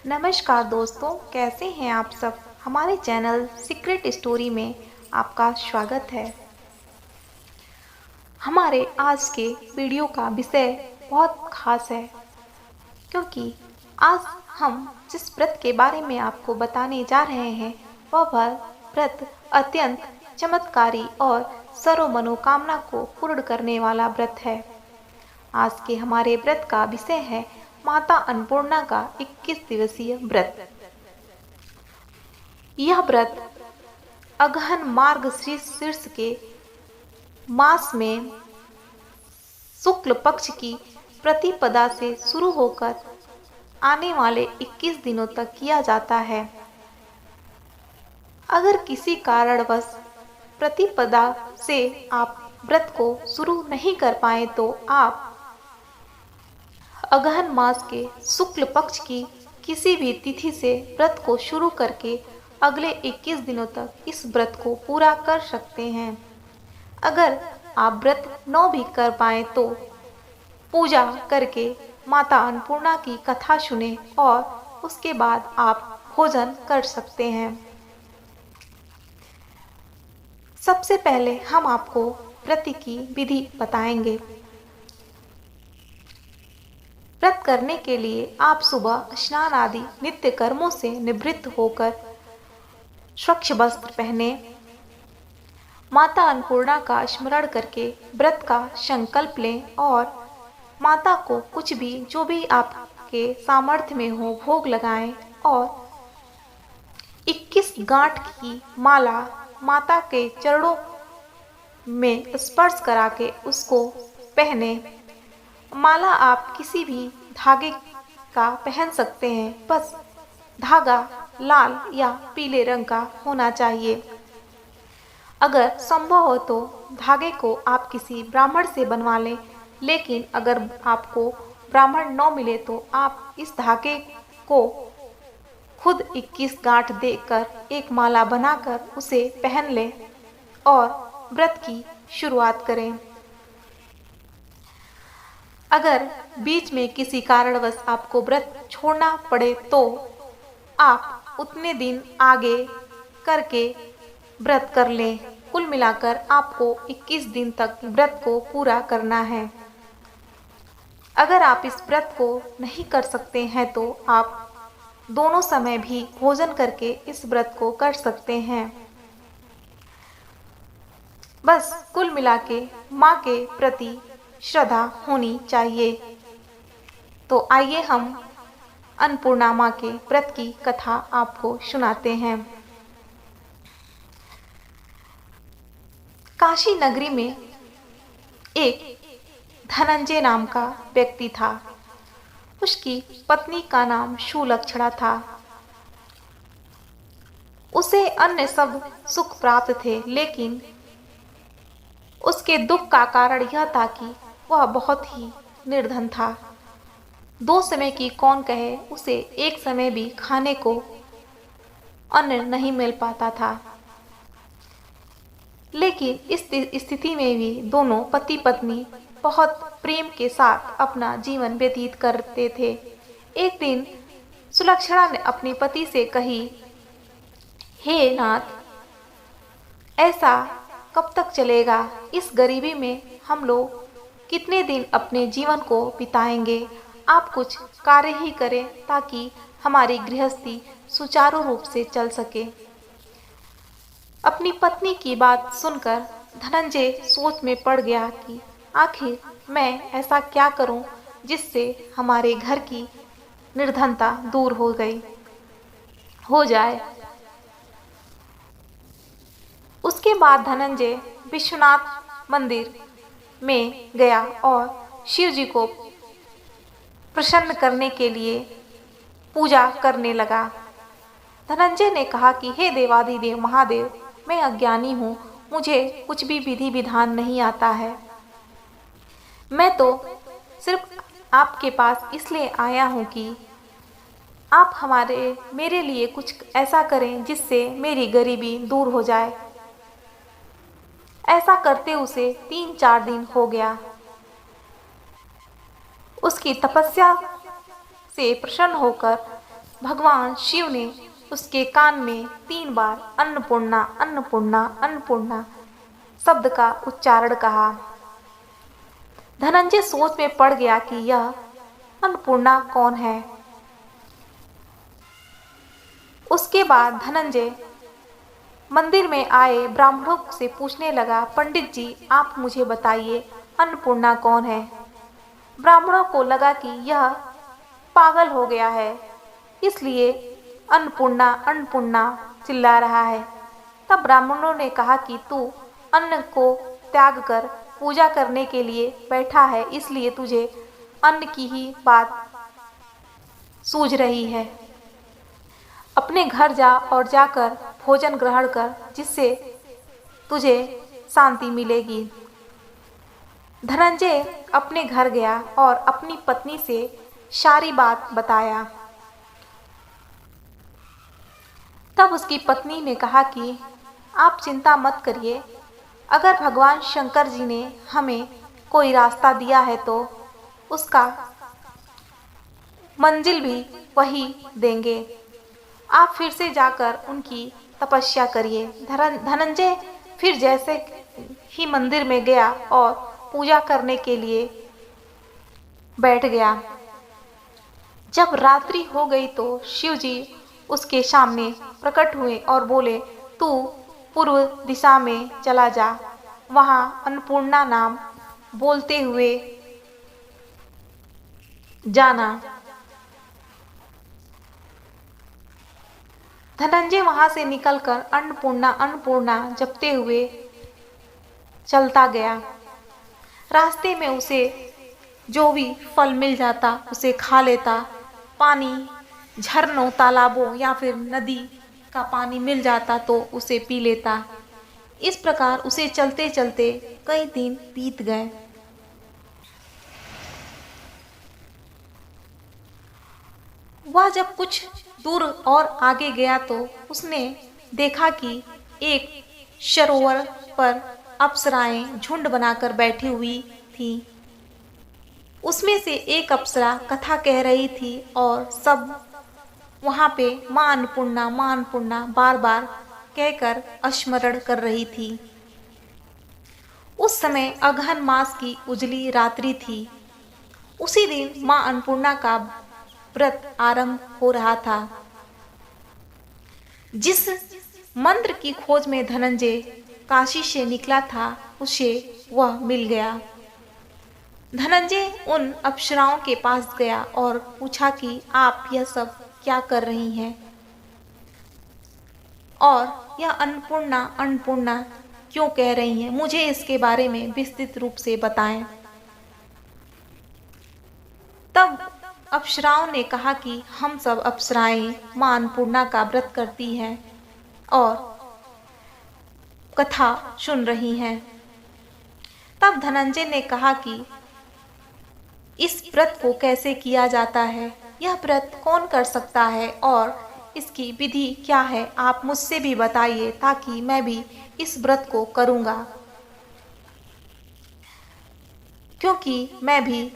नमस्कार दोस्तों, कैसे हैं आप सब। हमारे चैनल सीक्रेट स्टोरी में आपका स्वागत है। हमारे आज के वीडियो का विषय बहुत खास है, क्योंकि आज हम जिस व्रत के बारे में आपको बताने जा रहे हैं वह व्रत अत्यंत चमत्कारी और सर्व मनोकामना को पूर्ण करने वाला व्रत है। आज के हमारे व्रत का विषय है माता अन्नपूर्णा का 21 दिवसीय व्रत। यह व्रत अगहन मार्गशीर्ष के मास में शुक्ल पक्ष की प्रतिपदा से शुरू होकर आने वाले 21 दिनों तक किया जाता है। अगर किसी कारणवश प्रतिपदा से आप व्रत को शुरू नहीं कर पाए तो आप अगहन मास के शुक्ल पक्ष की किसी भी तिथि से व्रत को शुरू करके अगले 21 दिनों तक इस व्रत को पूरा कर सकते हैं। अगर आप व्रत न भी कर पाए तो पूजा करके माता अन्नपूर्णा की कथा सुने और उसके बाद आप भोजन कर सकते हैं। सबसे पहले हम आपको व्रत की विधि बताएंगे। व्रत करने के लिए आप सुबह स्नान आदि नित्य कर्मों से निवृत्त होकर स्वच्छ वस्त्र पहने, माता अन्नपूर्णा का स्मरण करके व्रत का संकल्प लें और माता को कुछ भी जो भी आपके सामर्थ्य में हो भोग लगाएं और 21 गांठ की माला माता के चरणों में स्पर्श करा के उसको पहने। माला आप किसी भी धागे का पहन सकते हैं, बस धागा लाल या पीले रंग का होना चाहिए। अगर संभव हो तो धागे को आप किसी ब्राह्मण से बनवा लें, लेकिन अगर आपको ब्राह्मण न मिले तो आप इस धागे को खुद 21 गांठ देकर एक माला बनाकर उसे पहन लें और व्रत की शुरुआत करें। अगर बीच में किसी कारणवश आपको व्रत छोड़ना पड़े तो आप उतने दिन आगे करके व्रत कर लें। कुल मिलाकर आपको 21 दिन तक व्रत को पूरा करना है। अगर आप इस व्रत को नहीं कर सकते हैं तो आप दोनों समय भी भोजन करके इस व्रत को कर सकते हैं। बस कुल मिला के माँ के प्रति श्रद्धा होनी चाहिए। तो आइए हम अन्नपूर्णा माँ के व्रत की कथा आपको सुनाते हैं। काशी नगरी में एक धनंजय नाम का व्यक्ति था। उसकी पत्नी का नाम सुलक्षणा था। उसे अन्य सब सुख प्राप्त थे, लेकिन उसके दुख का कारण यह था कि वह बहुत ही निर्धन था। 2 समय की कौन कहे, उसे एक समय भी खाने को अन्न नहीं मिल पाता था। लेकिन इस स्थिति में भी दोनों पति पत्नी बहुत प्रेम के साथ अपना जीवन व्यतीत करते थे। एक दिन सुलक्षणा ने अपने पति से कही, हे नाथ, ऐसा कब तक चलेगा? इस गरीबी में हम लोग कितने दिन अपने जीवन को बिताएंगे? आप कुछ कार्य ही करें ताकि हमारी गृहस्थी सुचारू रूप से चल सके। अपनी पत्नी की बात सुनकर धनंजय सोच में पड़ गया कि आखिर मैं ऐसा क्या करूं जिससे हमारे घर की निर्धनता दूर हो जाए। उसके बाद धनंजय विश्वनाथ मंदिर में गया और शिव जी को प्रसन्न करने के लिए पूजा करने लगा। धनंजय ने कहा कि हे देवाधिदेव महादेव, मैं अज्ञानी हूँ, मुझे कुछ भी विधि विधान नहीं आता है। मैं तो सिर्फ आपके पास इसलिए आया हूँ कि आप मेरे लिए कुछ ऐसा करें जिससे मेरी गरीबी दूर हो जाए। ऐसा करते उसे 3-4 दिन हो गया। उसकी तपस्या से प्रसन्न होकर भगवान शिव ने उसके कान में 3 बार अन्नपूर्णा अन्नपूर्णा अन्नपूर्णा शब्द का उच्चारण कहा। धनंजय सोच में पड़ गया कि यह अन्नपूर्णा कौन है। उसके बाद धनंजय मंदिर में आए ब्राह्मणों से पूछने लगा, पंडित जी आप मुझे बताइए अन्नपूर्णा कौन है। ब्राह्मणों को लगा कि यह पागल हो गया है, इसलिए अन्नपूर्णा अन्नपूर्णा चिल्ला रहा है। तब ब्राह्मणों ने कहा कि तू अन्न को त्याग कर पूजा करने के लिए बैठा है, इसलिए तुझे अन्न की ही बात सूझ रही है। अपने घर जा और जाकर भोजन ग्रहण कर, जिससे तुझे शांति मिलेगी। धनंजय अपने घर गया और अपनी पत्नी से सारी बात बताया। तब उसकी पत्नी ने कहा कि आप चिंता मत करिए, अगर भगवान शंकर जी ने हमें कोई रास्ता दिया है तो उसका मंजिल भी वही देंगे। आप फिर से जाकर उनकी तपस्या करिए। धनंजय फिर जैसे ही मंदिर में गया और पूजा करने के लिए बैठ गया। जब रात्रि हो गई तो शिव जी उसके सामने प्रकट हुए और बोले, तू पूर्व दिशा में चला जा, वहाँ अन्नपूर्णा नाम बोलते हुए जाना। धनंजय वहां से निकलकर अन्नपूर्णा अन्नपूर्णा जपते हुए चलता गया। रास्ते में उसे जो भी फल मिल जाता उसे खा लेता। पानी झरनों तालाबों या फिर नदी का पानी मिल जाता तो उसे पी लेता। इस प्रकार उसे चलते चलते कई दिन बीत गए। वह जब कुछ दूर और आगे गया तो उसने देखा कि एक सरोवर पर अप्सराएं झुंड बनाकर बैठी हुई थी। उसमें से एक अप्सरा कथा कह रही थी और सब वहाँ पे माँ अन्नपूर्णा बार बार कहकर स्मरण कर रही थी। उस समय अगहन मास की उजली रात्रि थी। उसी दिन माँ अन्नपूर्णा का व्रत आरंभ हो रहा था। जिस मंत्र की खोज में धनंजय काशी से निकला था उसे वह मिल गया। धनंजय उन अप्सराओं के पास गया और पूछा कि आप यह सब क्या कर रही हैं और यह अन्नपूर्णा अन्नपूर्णा क्यों कह रही हैं, मुझे इसके बारे में विस्तृत रूप से बताएं। तब अप्सराओं ने कहा कि हम सब अप्सराएं माँ अन्नपूर्णा का व्रत करती हैं और कथा सुन रही हैं। तब धनंजय ने कहा कि इस व्रत को कैसे किया जाता है, यह व्रत कौन कर सकता है और इसकी विधि क्या है, आप मुझसे भी बताइए ताकि मैं भी इस व्रत को करूँगा, क्योंकि मैं भी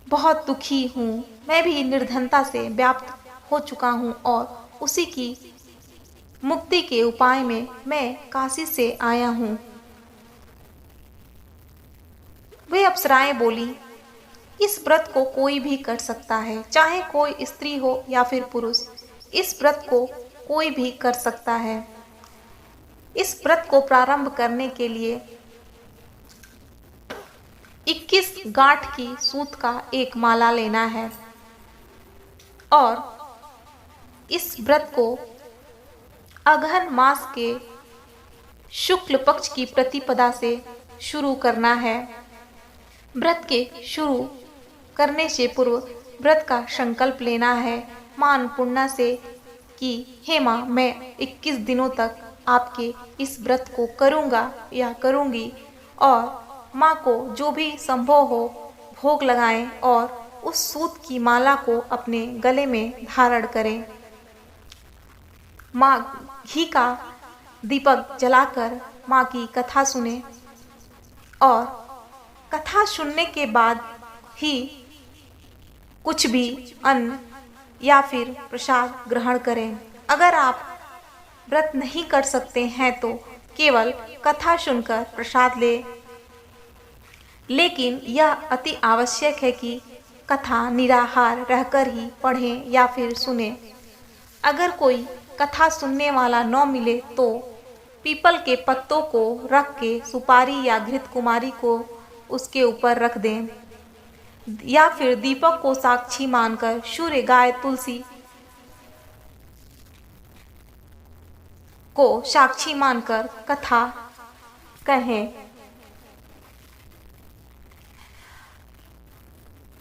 बहुत दुखी हूँ। मैं भी निर्धनता से व्याप्त हो चुका हूँ और उसी की मुक्ति के उपाय में मैं काशी से आया हूँ। वे अप्सराएं बोली, इस व्रत को कोई भी कर सकता है, चाहे कोई स्त्री हो या फिर पुरुष, इस व्रत को कोई भी कर सकता है। इस व्रत को प्रारंभ करने के लिए 21 गांठ की सूत का एक माला लेना है और इस व्रत को अगहन मास के शुक्ल पक्ष की प्रतिपदा से शुरू करना है। व्रत के शुरू करने से पूर्व व्रत का संकल्प लेना है माँ अन्नपूर्णा से कि हे माँ, मैं 21 दिनों तक आपके इस व्रत को करूँगा या करूँगी और माँ को जो भी संभव हो भोग लगाएं और उस सूत की माला को अपने गले में धारण करें। माँ घी का दीपक जलाकर माँ की कथा सुने और कथा सुनने के बाद ही कुछ भी अन्न या फिर प्रसाद ग्रहण करें। अगर आप व्रत नहीं कर सकते हैं तो केवल कथा सुनकर प्रसाद लें, लेकिन यह अति आवश्यक है कि कथा निराहार रहकर ही पढ़ें या फिर सुने। अगर कोई कथा सुनने वाला न मिले तो पीपल के पत्तों को रख के सुपारी या घृत कुमारी को उसके ऊपर रख दें, या फिर दीपक को साक्षी मानकर सूर्य, गाय, तुलसी को साक्षी मानकर कथा कहें।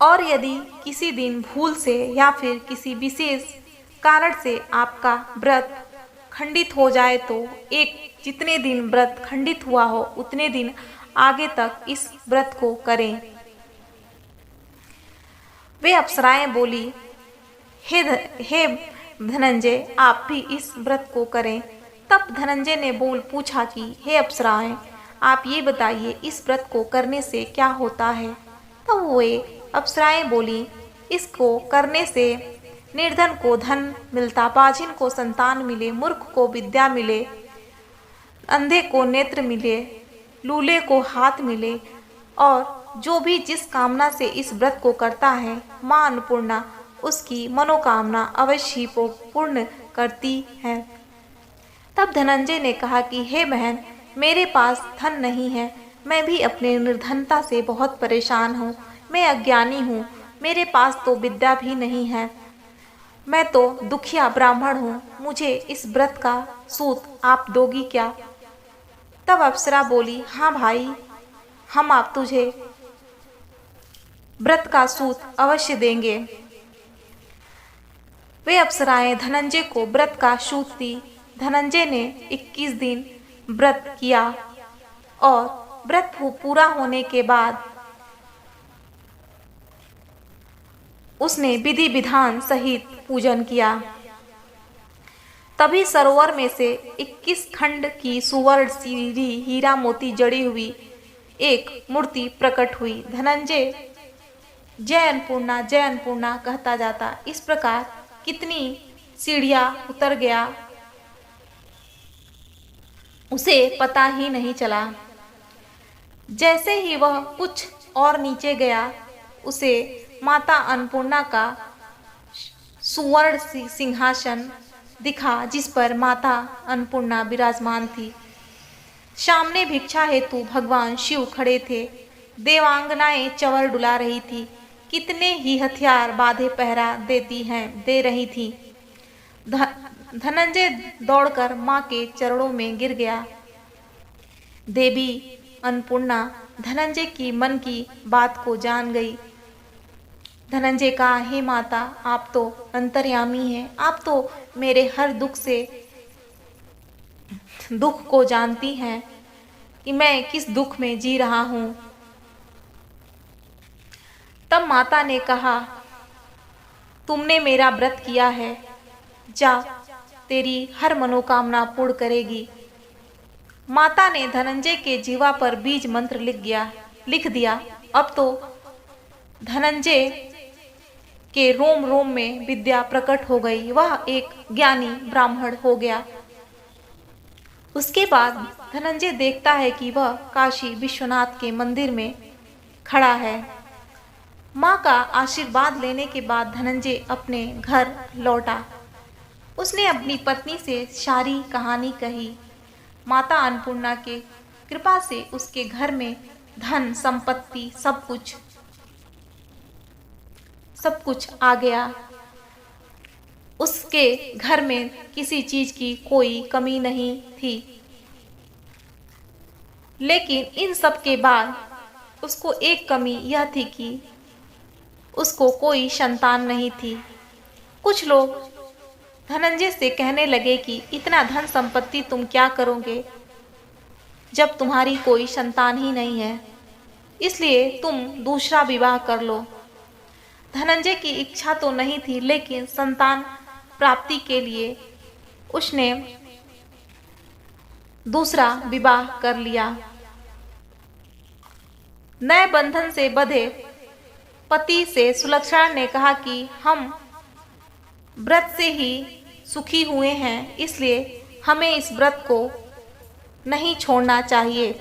और यदि किसी दिन भूल से या फिर किसी विशेष कारण से आपका व्रत खंडित हो जाए तो जितने दिन व्रत खंडित हुआ हो उतने दिन आगे तक इस व्रत को करें। वे अप्सराएं बोली, हे धनंजय, आप भी इस व्रत को करें। तब धनंजय ने पूछा कि हे अप्सराएं, आप ये बताइए इस व्रत को करने से क्या होता है। तब वे अप्सराएं बोली, इसको करने से निर्धन को धन मिलता, बाजिन को संतान मिले, मूर्ख को विद्या मिले, अंधे को नेत्र मिले, लूले को हाथ मिले, और जो भी जिस कामना से इस व्रत को करता है माँ अन्नपूर्णा उसकी मनोकामना अवश्य ही पूर्ण करती है। तब धनंजय ने कहा कि हे बहन, मेरे पास धन नहीं है, मैं भी अपने निर्धनता से बहुत परेशान हूँ, मैं अज्ञानी हूँ, मेरे पास तो विद्या भी नहीं है, मैं तो दुखिया ब्राह्मण हूँ, मुझे इस व्रत का सूत आप दोगी क्या। तब अप्सरा बोली, हाँ भाई, हम आप तुझे व्रत का सूत अवश्य देंगे। वे अप्सराएं धनंजय को व्रत का सूत दी। धनंजय ने 21 दिन व्रत किया और व्रत पूरा होने के बाद उसने विधि विधान सहित पूजन किया। तभी सरोवर में से 21 खंड की सुवर्ण सीढ़ी हीरा मोती जड़ी हुई एक मूर्ति प्रकट हुई। धनंजय जय अन्नपूर्णा कहता जाता। इस प्रकार कितनी सीढ़ियां उतर गया उसे पता ही नहीं चला। जैसे ही वह कुछ और नीचे गया उसे माता अन्नपूर्णा का सुवर्ण सिंहासन दिखा जिस पर माता अन्नपूर्णा विराजमान थी। सामने भिक्षा हेतु भगवान शिव खड़े थे। देवांगनाएं चंवर डुला रही थी। कितने ही हथियार बाधे पहरा दे रही थी। धनंजय दौड़कर माँ के चरणों में गिर गया। देवी अन्नपूर्णा धनंजय की मन की बात को जान गई। धनंजय कहा, हे माता, आप तो अंतर्यामी हैं, आप तो मेरे हर दुख को जानती हैं कि मैं किस दुख में जी रहा हूँ। तब माता ने कहा, तुमने मेरा व्रत किया है, जा, तेरी हर मनोकामना पूर्ण करेगी। माता ने धनंजय के जीवा पर बीज मंत्र लिख दिया। अब तो धनंजय के रोम रोम में विद्या प्रकट हो गई। वह एक ज्ञानी ब्राह्मण हो गया। उसके बाद धनंजय देखता है कि वह काशी विश्वनाथ के मंदिर में खड़ा है। माँ का आशीर्वाद लेने के बाद धनंजय अपने घर लौटा। उसने अपनी पत्नी से सारी कहानी कही। माता अन्नपूर्णा के कृपा से उसके घर में धन संपत्ति सब कुछ आ गया। उसके घर में किसी चीज की कोई कमी नहीं थी। लेकिन इन सब के बाद उसको एक कमी यह थी कि उसको कोई संतान नहीं थी। कुछ लोग धनंजय से कहने लगे कि इतना धन संपत्ति तुम क्या करोगे जब तुम्हारी कोई संतान ही नहीं है, इसलिए तुम दूसरा विवाह कर लो। धनंजय की इच्छा तो नहीं थी, लेकिन संतान प्राप्ति के लिए उसने दूसरा विवाह कर लिया। नए बंधन से बंधे पति से सुलक्षणा ने कहा कि हम व्रत से ही सुखी हुए हैं, इसलिए हमें इस व्रत को नहीं छोड़ना चाहिए।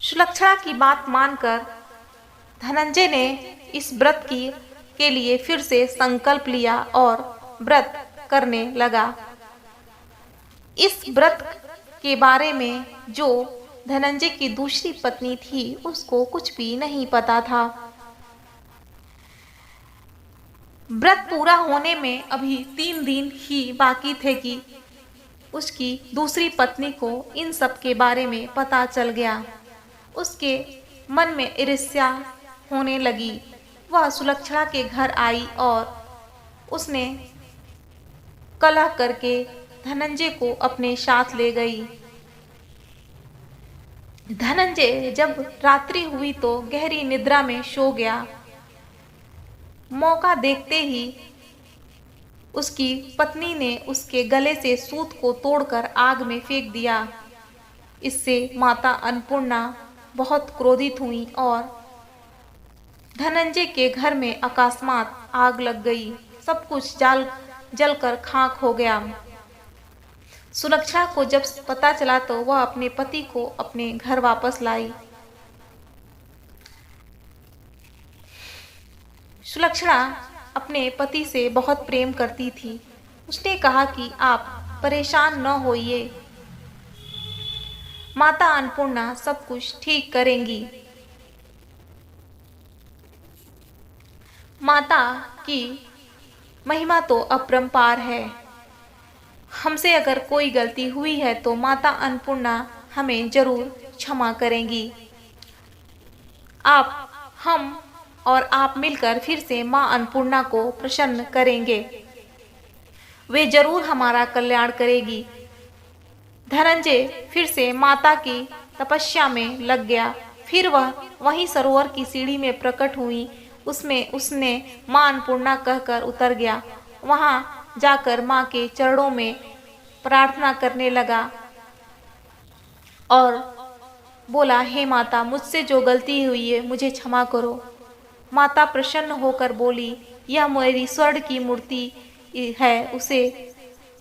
सुलक्षणा की बात मानकर धनंजय ने इस व्रत के लिए फिर से संकल्प लिया और व्रत करने लगा। इस व्रत के बारे में जो धनंजय की दूसरी पत्नी थी उसको कुछ भी नहीं पता था। व्रत पूरा होने में अभी 3 दिन ही बाकी थे कि उसकी दूसरी पत्नी को इन सब के बारे में पता चल गया। उसके मन में ईर्ष्या होने लगी। वह सुलक्षणा के घर आई और उसने कलह करके धनंजय को अपने साथ ले गई। धनंजय जब रात्रि हुई तो गहरी निद्रा में सो गया। मौका देखते ही उसकी पत्नी ने उसके गले से सूत को तोड़कर आग में फेंक दिया। इससे माता अन्नपूर्णा बहुत क्रोधित हुई और धनंजय के घर में अकस्मात आग लग गई। सब कुछ जलकर खाक हो गया। सुलक्षणा को जब पता चला तो वह अपने पति को अपने घर वापस लाई। सुलक्षणा अपने पति से बहुत प्रेम करती थी। उसने कहा कि आप परेशान न होइए, माता अन्नपूर्णा सब कुछ ठीक करेंगी। माता की महिमा तो अपरंपार है। हमसे अगर कोई गलती हुई है तो माता अन्नपूर्णा हमें जरूर क्षमा करेंगी। हम और आप मिलकर फिर से माँ अन्नपूर्णा को प्रसन्न करेंगे। वे जरूर हमारा कल्याण करेगी। धनंजय फिर से माता की तपस्या में लग गया। फिर वह वहीं सरोवर की सीढ़ी में प्रकट हुई। उसमें उसने माँ अन्नपूर्णा कहकर उतर गया। वहां जाकर माँ के चरणों में प्रार्थना करने लगा और बोला, हे माता, मुझसे जो गलती हुई है मुझे क्षमा करो। माता प्रसन्न होकर बोली, यह मेरी स्वर्ण की मूर्ति है, उसे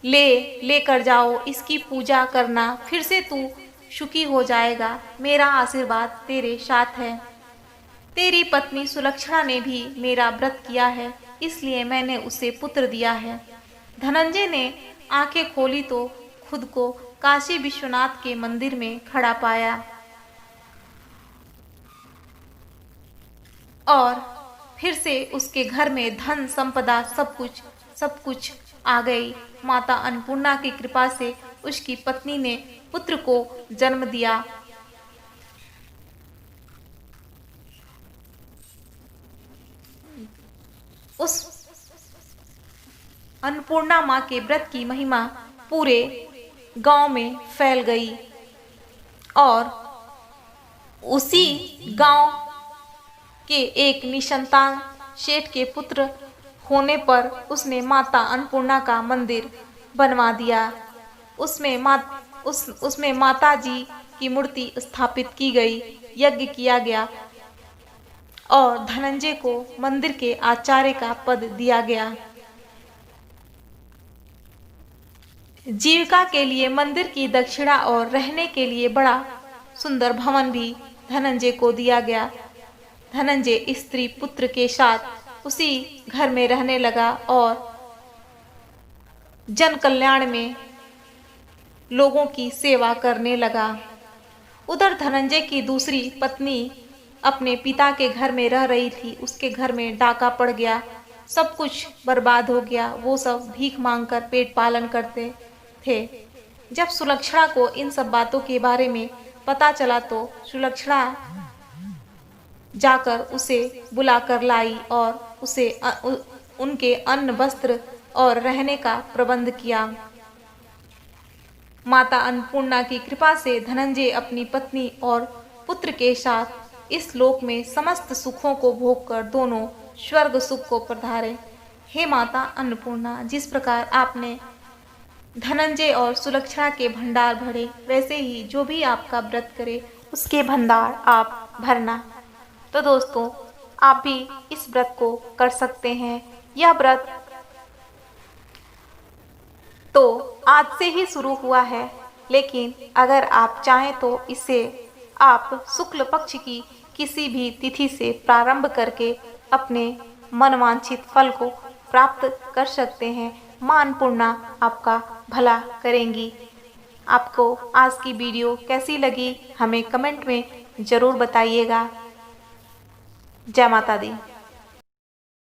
लेकर जाओ, इसकी पूजा करना, फिर से तू सुखी हो जाएगा। मेरा आशीर्वाद तेरे साथ है। तेरी पत्नी सुलक्षणा ने भी मेरा व्रत किया है, इसलिए मैंने उसे पुत्र दिया है। धनंजय ने आंखें खोली तो खुद को काशी विश्वनाथ के मंदिर में खड़ा पाया और फिर से उसके घर में धन संपदा सब कुछ आ गई। माता अन्नपूर्णा की कृपा से उसकी पत्नी ने पुत्र को जन्म दिया। उस अन्नपूर्णा माँ के व्रत की महिमा पूरे गांव में फैल गई और उसी गांव के एक निसंतान सेठ के पुत्र होने पर उसने माता अन्नपूर्णा का मंदिर बनवा दिया। उसमें माता जी की मूर्ति स्थापित की गई, यज्ञ किया गया और धनंजय को मंदिर के आचार्य का पद दिया गया। जीविका के लिए मंदिर की दक्षिणा और रहने के लिए बड़ा सुंदर भवन भी धनंजय को दिया गया। धनंजय स्त्री पुत्र के साथ उसी घर में रहने लगा और जन कल्याण में लोगों की सेवा करने लगा। उधर धनंजय की दूसरी पत्नी अपने पिता के घर में रह रही थी। उसके घर में डाका पड़ गया, सब कुछ बर्बाद हो गया। वो सब भीख मांगकर पेट पालन करते थे। जब सुलक्षणा को इन सब बातों के बारे में पता चला तो सुलक्षणा जाकर उसे बुलाकर लाई और उसे उनके अन्न, वस्त्र और रहने का प्रबंध किया। माता अन्नपूर्णा की कृपा से धनंजय अपनी पत्नी और पुत्र के साथ इस लोक में समस्त सुखों को भोगकर दोनों स्वर्ग सुख को पधारे। हे माता अन्नपूर्णा, जिस प्रकार आपने धनंजय और सुलक्षणा के भंडार भरे, वैसे ही जो भी आपका व्रत करे उसके भंडार आप भरना। तो दोस्तों, आप भी इस व्रत को कर सकते हैं। यह व्रत तो आज से ही शुरू हुआ है, लेकिन अगर आप चाहें तो इसे आप शुक्ल पक्ष की किसी भी तिथि से प्रारंभ करके अपने मनवांछित फल को प्राप्त कर सकते हैं। मां अन्नपूर्णा आपका भला करेंगी। आपको आज की वीडियो कैसी लगी हमें कमेंट में ज़रूर बताइएगा। जय माता दी।